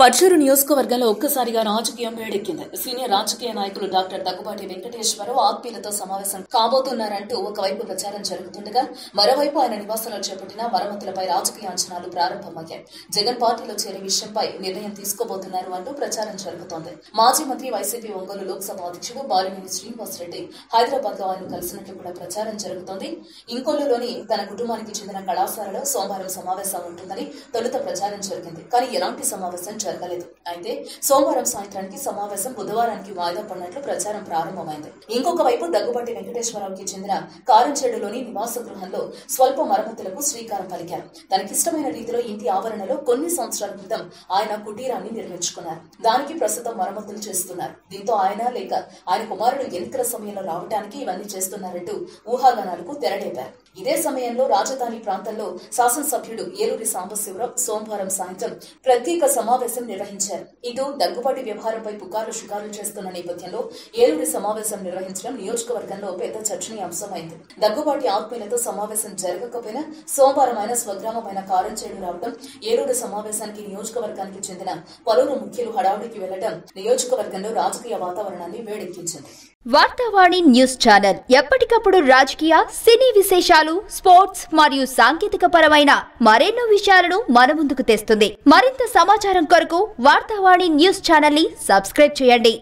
పచ్చూరు నియోజకవర్గంలో ఒక్కసారిగా రాజకీయం వేడెక్కింది. సీనియర్ రాజకీయ నాయకులు డాక్టర్ దగ్గుబాటి వెంకటేశ్వరరావు ఆత్మీయులతో సమావేశం కాబోతున్నారంటూ ఒకవైపు ప్రచారం జరుగుతుండగా మరోవైపు ఆయన నివాసంలో చేపట్టిన మరమ్మతులపై రాజకీయ అంచనాలు ప్రారంభమయ్యాయి. జగన్ పార్టీలో చేరే విషయంపై నిర్ణయం తీసుకోబోతున్నారు అంటూ ప్రచారం జరుగుతోంది. మాజీ మంత్రి వైసీపీ ఒంగోలు లోక్సభ అధ్యక్షుడు బాలినేని శ్రీనివాసరెడ్డి హైదరాబాద్ లో ఆయన కలిసినట్లు కూడా ప్రచారం జరుగుతోంది. ఇంకోలులోని తన కుటుంబానికి చెందిన కళాశాలలో సోమవారం సమావేశం ఉంటుందని తొలుత ప్రచారం జరిగింది. కానీ ఎలాంటి సమావేశం జరగలేదు. అయితే సోమవారం సాయంత్రానికి సమావేశం బుధవారానికి వాయిదా పడినట్లు ప్రచారం ప్రారంభమైంది. ఇంకొక వైపు దగ్గుబాటి వెంకటేశ్వరరావుకి చెందిన కారంచేడులోని నివాస గృహంలో స్వల్ప మరమ్మతులకు శ్రీకారం పలికారు. తనకిష్టమైన రీతిలో ఇంటి ఆవరణలో కొన్ని సంవత్సరాల క్రితం ఆయన కుటీరాన్ని నిర్మించుకున్నారు. దానికి ప్రస్తుతం మరమ్మతులు చేస్తున్నారు. దీంతో ఆయన లేక ఆయన కుమారుడు ఎన్నికల సమయంలో రావడానికి ఇవన్నీ చేస్తున్నారంటూ ఊహాగానాలకు తెరలేపారు. ఇదే సమయంలో రాజధాని ప్రాంతంలో శాసనసభ్యుడు ఏలూరి సాంబశివరావు సోమవారం సాయంత్రం ప్రత్యేక సమావేశం నిర్వహించారు. ఇటు దగ్గుబాటి వ్యవహారంపై పుకార్లు షికారులు చేస్తున్న నేపథ్యంలో ఏలూరి సమావేశం నిర్వహించడం నియోజకవర్గంలో పెద్ద చర్చనీయాంశమైంది. దగ్గుబాటి ఆత్మీయులతో సమావేశం జరగకపోయినా సోమవారం ఆయన స్వగ్రామమైన కారంచేడు రావడం, ఏలూరు సమావేశానికి నియోజకవర్గానికి చెందిన పలువురు ముఖ్యులు హడావుడికి వెళ్లడం నియోజకవర్గంలో రాజకీయ వాతావరణాన్ని వేడెక్కించింది. వార్తావాణి న్యూస్ ఛానల్ ఎప్పటికప్పుడు రాజకీయ, సినీ విశేషాలు, స్పోర్ట్స్ మరియు సాంకేతిక పరమైన మరెన్నో విషయాలను మన ముందుకు తెస్తుంది. మరింత సమాచారం కొరకు వార్తావాణి న్యూస్ ఛానల్ ని సబ్స్క్రైబ్ చేయండి.